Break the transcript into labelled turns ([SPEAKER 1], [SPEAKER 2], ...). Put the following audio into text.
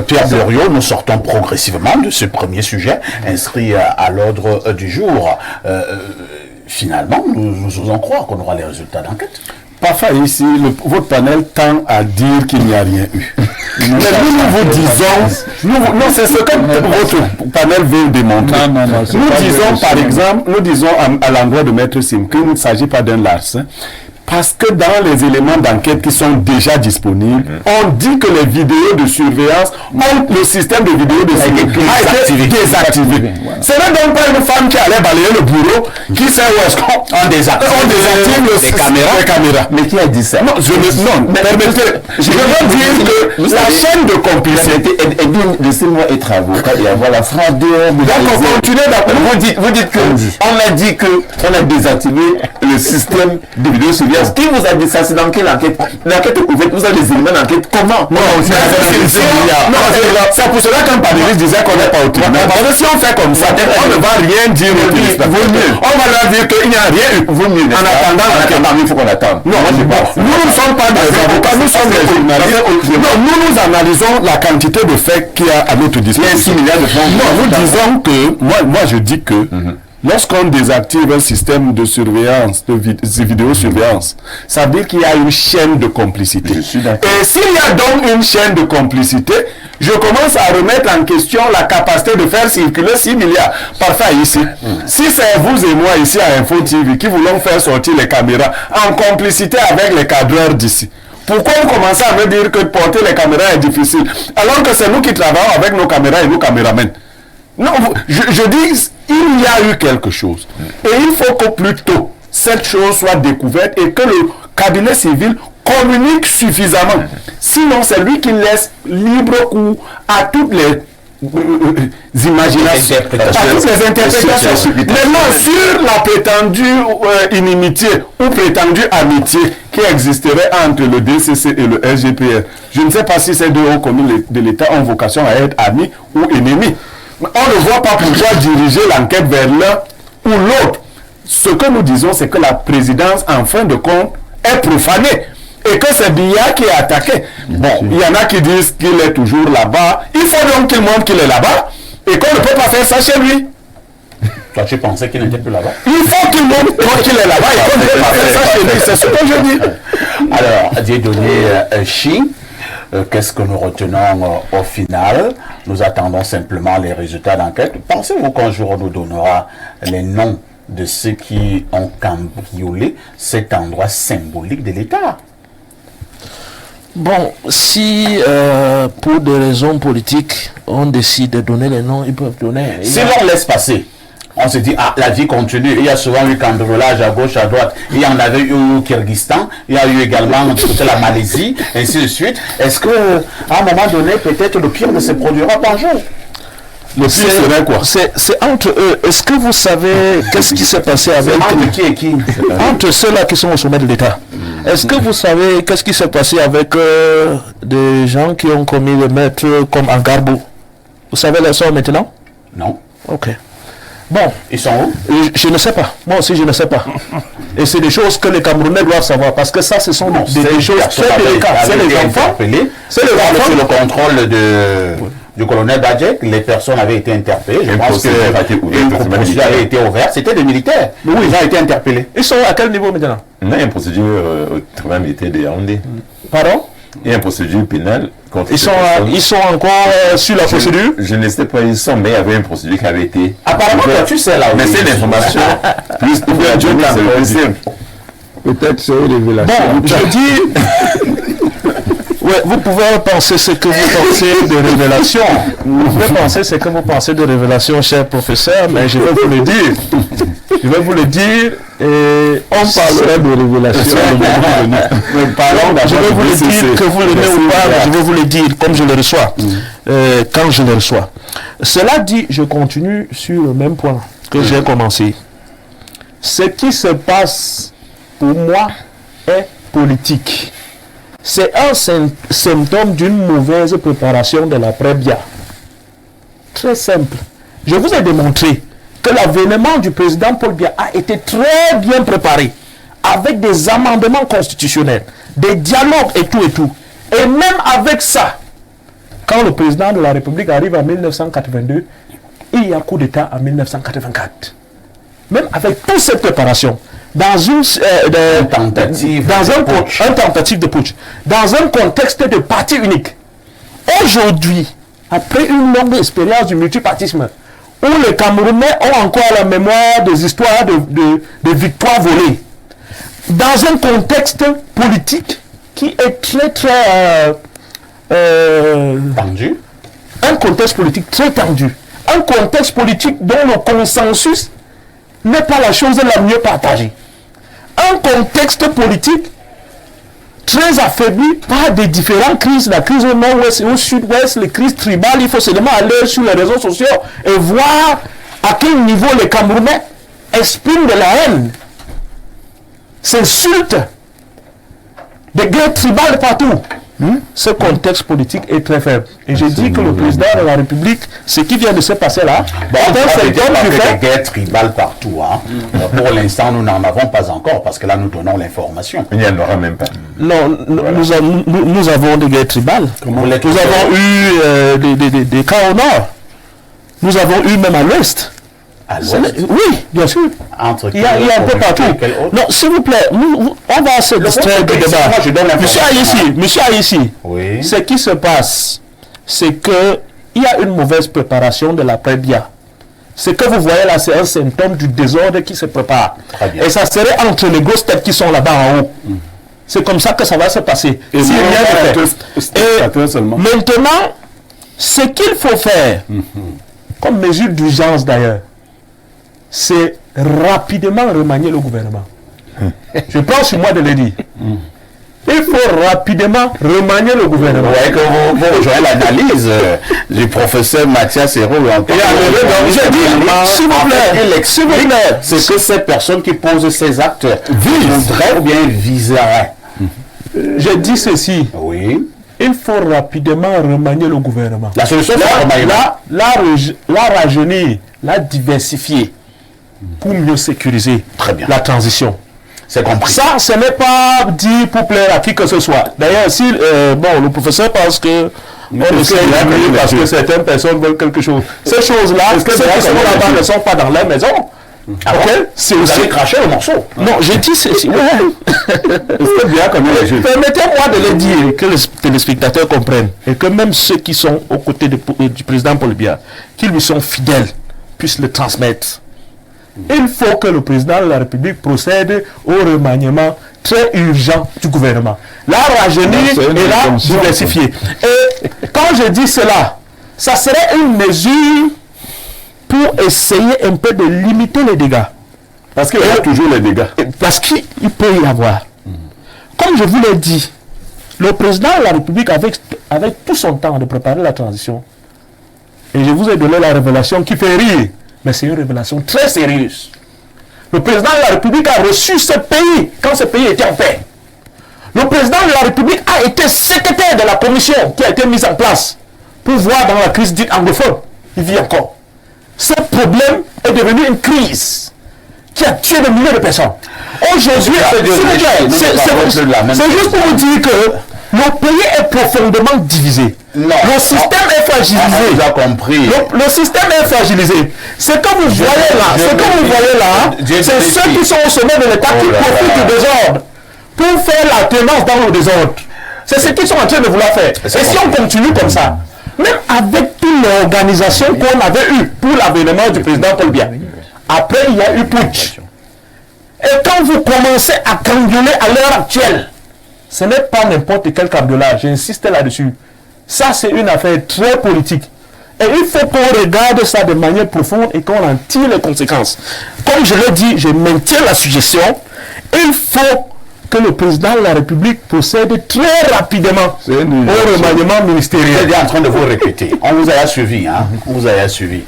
[SPEAKER 1] Pierre Blériot, nous sortons progressivement de ce premier sujet inscrit à l'ordre du jour. Finalement, nous osons croire qu'on aura les résultats d'enquête.
[SPEAKER 2] Parfois ici, votre panel tend à dire qu'il n'y a rien eu. Mais nous vous disons, non, c'est ce que votre panel veut démontrer. Nous disons par exemple, à l'endroit de Maître Sim qu'il ne s'agit pas d'un larcin. Parce que dans les éléments d'enquête qui sont déjà disponibles, on dit que les vidéos de surveillance le système de vidéos de surveillance a été désactivé. Ce n'est donc pas une femme qui allait balayer le bureau qui sait où est-ce qu'on désactive les caméras.
[SPEAKER 3] Mais qui a dit ça?
[SPEAKER 2] Non, permettez. Je veux dire que la chaîne de complicité.
[SPEAKER 3] Laissez-moi être avocat et avoir la froideur.
[SPEAKER 2] Donc continuez.
[SPEAKER 3] Vous dites que on a dit qu'on a désactivé le système de vidéosurveillance. Qui vous a dit ça? C'est dans quelle enquête? L'enquête est ouverte. Vous avez des éléments d'enquête. Comment?
[SPEAKER 2] C'est pour cela qu'un panéliste disait qu'on n'est pas au tribunal. Parce que si on fait comme ça, on ne va rien dire au tribunal. On va leur dire qu'il n'y a rien eu.
[SPEAKER 3] Vaut mieux.
[SPEAKER 2] En attendant,
[SPEAKER 3] il faut qu'on attende.
[SPEAKER 2] Non, nous ne sommes pas des avocats, nous sommes des journalistes. Non, nous analysons la quantité de faits qu'il y a à notre disposition. Non, nous disons que, moi je dis que, lorsqu'on désactive un système de surveillance, de vidéosurveillance, ça veut dire qu'il y a une chaîne de complicité. Et s'il y a donc une chaîne de complicité, je commence à remettre en question la capacité de faire circuler 6 milliards. Parfait ici. Si c'est vous et moi ici à Info TV qui voulons faire sortir les caméras en complicité avec les cadreurs d'ici, pourquoi vous commencez à me dire que porter les caméras est difficile alors que c'est nous qui travaillons avec nos caméras et nos caméramens? Non, je dis, il y a eu quelque chose. Et il faut que plus tôt, cette chose soit découverte et que le cabinet civil communique suffisamment. Sinon, c'est lui qui laisse libre cours à toutes les imaginations, à toutes les interprétations. Maintenant, sur la prétendue inimitié ou prétendue amitié qui existerait entre le DCC et le SGPR, je ne sais pas si ces deux hauts communes de l'État ont vocation à être amis ou ennemis. On ne voit pas pourquoi diriger l'enquête vers l'un ou l'autre. Ce que nous disons, c'est que la présidence, en fin de compte, est profanée. Et que c'est Biya qui est attaqué. Bon, il y en a qui disent qu'il est toujours là-bas. Il faut donc qu'il montre qu'il est là-bas et qu'on ne peut pas faire ça chez lui.
[SPEAKER 1] Toi, tu pensais qu'il n'était plus là-bas?
[SPEAKER 2] Il faut qu'il montre qu'il est là-bas et qu'on ne peut pas faire ça chez lui. C'est ce que je dis.
[SPEAKER 1] Alors, Dieudonné Chi, qu'est-ce que nous retenons au final? Nous attendons simplement les résultats d'enquête. Pensez-vous qu'un jour on nous donnera les noms de ceux qui ont cambriolé cet endroit symbolique de l'État?
[SPEAKER 4] Bon, si pour des raisons politiques, on décide de donner les noms, ils peuvent donner.
[SPEAKER 1] Si l'on laisse passer, on se dit, ah, la vie continue. Il y a souvent eu cambriolage à gauche, à droite. Il y en avait eu au Kyrgyzstan. Il y a eu également la Malaisie, ainsi de suite. Est-ce que, à un moment donné, peut-être le pire ne se produira pas un jour?
[SPEAKER 2] Le pire serait quoi?
[SPEAKER 4] C'est entre eux. Est-ce que vous savez qu'est-ce qui s'est passé avec...
[SPEAKER 1] Entre qui et qui?
[SPEAKER 4] Entre ceux-là qui sont au sommet de l'État. Est-ce que vous savez qu'est-ce qui s'est passé avec des gens qui ont commis le meurtre comme Angarbo? Vous savez leur sort maintenant?
[SPEAKER 1] Non.
[SPEAKER 4] Ok. Bon.
[SPEAKER 1] Ils sont où?
[SPEAKER 4] Je ne sais pas. Moi aussi, je ne sais pas. Et c'est des choses que les Camerounais doivent savoir. Parce que ça, ce sont des choses très délicates. C'est les enfants.
[SPEAKER 1] C'est les enfants. Sous le contrôle du colonel Badjek, les personnes avaient été interpellées. Je pense qu'une procédure avait été ouverte. C'était des militaires. Oui, ils ont été interpellés.
[SPEAKER 4] Ils sont à quel niveau maintenant?
[SPEAKER 3] Il y a une procédure au tribunal militaire de Yaoundé.
[SPEAKER 4] Pardon?
[SPEAKER 3] Il y a une procédure pénale contre
[SPEAKER 4] ils sont encore sur la procédure?
[SPEAKER 3] Je ne sais pas, ils sont, mais il y avait une procédure qui avait été...
[SPEAKER 1] Apparemment, tu sais là.
[SPEAKER 3] Mais c'est l'information. Plus
[SPEAKER 2] peut-être c'est une révélation.
[SPEAKER 4] Bon, je dis... Ouais, vous pouvez penser ce que vous pensez de révélation. Vous pouvez penser ce que vous pensez de révélation, cher professeur, mais je vais vous le dire. Je vais vous le dire et on parlera de révélation. Je vais vous le dire que vous l'aimez ou pas, je vais vous le dire comme je le reçois, quand je le reçois. Cela dit, je continue sur le même point que j'ai commencé. Ce qui se passe pour moi est politique. C'est un symptôme d'une mauvaise préparation de l'après-Biya. Très simple. Je vous ai démontré que l'avènement du président Paul Biya a été très bien préparé, avec des amendements constitutionnels, des dialogues et tout et tout. Et même avec ça, quand le président de la République arrive en 1982, il y a coup d'État en 1984. Même avec toute cette préparation, dans une tentative de putsch, dans un contexte de parti unique. Aujourd'hui, après une longue expérience du multipartisme, où les Camerounais ont encore la mémoire des histoires de victoires volées, dans un contexte politique qui est très
[SPEAKER 1] tendu,
[SPEAKER 4] un contexte politique très tendu, un contexte politique dont le consensus n'est pas la chose la mieux partagée, un contexte politique très affaibli par des différentes crises, la crise au nord-ouest et au sud-ouest, les crises tribales. Il faut seulement aller sur les réseaux sociaux et voir à quel niveau les Camerounais expriment de la haine, s'insultent, des guerres tribales partout. Ce contexte politique est très faible. Et j'ai dit que le président de la République, ce qui vient de se passer là,
[SPEAKER 1] c'est des guerres tribales partout. Hein. Pour l'instant, nous n'en avons pas encore, parce que là, nous donnons l'information.
[SPEAKER 3] Il n'y en aura même pas.
[SPEAKER 4] Non, nous avons des guerres tribales. Nous avons eu des cas au nord. Nous avons eu même à l'ouest. Oui, bien sûr. Il y a un peu partout. Non, s'il vous plaît, on va se distraire du débat. Monsieur Aïssi,
[SPEAKER 1] oui.
[SPEAKER 4] Ce qui se passe, c'est qu'il y a une mauvaise préparation de l'après-Bia. Ce que vous voyez là, c'est un symptôme du désordre qui se prépare. Et ça serait entre les grosses têtes qui sont là-bas en haut. C'est comme ça que ça va se passer. Et maintenant, ce qu'il faut faire, comme mesure d'urgence d'ailleurs, c'est rapidement remanier le gouvernement. Je pense sur moi de le dire. Il faut rapidement remanier le gouvernement.
[SPEAKER 1] Vous voyez que vous rejoignez l'analyse du professeur Mathias Hérault.
[SPEAKER 4] S'il vous plaît,
[SPEAKER 1] c'est que ces personnes qui posent ces actes voudraient ou bien viseraient.
[SPEAKER 4] Je dis ceci.
[SPEAKER 1] Oui.
[SPEAKER 4] Il faut rapidement remanier le gouvernement.
[SPEAKER 1] La solution, c'est
[SPEAKER 4] la rajeunir, la diversifier pour mieux sécuriser la transition.
[SPEAKER 1] C'est compris.
[SPEAKER 4] Ça, ce n'est pas dit pour plaire à qui que ce soit. D'ailleurs, si le professeur pense que parce que certaines personnes veulent quelque chose. Ces choses-là, ceux qui sont là-bas ne sont pas dans leur maison.
[SPEAKER 1] C'est aussi cracher le morceau.
[SPEAKER 4] Non, j'ai dit ceci. Permettez-moi de le dire, que les téléspectateurs comprennent, et que même ceux qui sont aux côtés du président Paul Biya, qui lui sont fidèles, puissent le transmettre. Il faut que le président de la République procède au remaniement très urgent du gouvernement. La rajeunir et la diversifier. Et quand je dis cela, ça serait une mesure pour essayer un peu de limiter les dégâts.
[SPEAKER 2] Parce qu'il y a toujours les dégâts.
[SPEAKER 4] Parce qu'il peut y avoir. Comme je vous l'ai dit, le président de la République, avec tout son temps de préparer la transition, et je vous ai donné la révélation qui fait rire, mais c'est une révélation très sérieuse. Le président de la République a reçu ce pays quand ce pays était en paix. Le président de la République a été secrétaire de la commission qui a été mise en place pour voir dans la crise dite anglophone. Il vit encore. Ce problème est devenu une crise qui a tué des milliers de personnes. Aujourd'hui, c'est juste pour vous dire que le pays est profondément divisé.
[SPEAKER 1] Non.
[SPEAKER 4] Le système est fragilisé. Le système est fragilisé. Ce que vous voyez là, c'est ceux qui sont au sommet de l'État qui profitent du désordre pour faire la tenance dans le désordre. C'est ce qu'ils sont en train de vouloir faire. Et si on continue comme ça, même avec toute l'organisation qu'on avait eue pour l'avènement du président Paul Biya, après il y a eu putsch. Et quand vous commencez à cambrioler à l'heure actuelle, ce n'est pas n'importe quel cambriolage, j'insiste là-dessus. Ça, c'est une affaire très politique. Et il faut qu'on regarde ça de manière profonde et qu'on en tire les conséquences. Comme je l'ai dit, je maintiens la suggestion. Il faut que le président de la République procède très rapidement au remaniement ministériel.
[SPEAKER 1] Vous êtes en train de vous répéter. On vous a suivi, hein? On vous a suivi.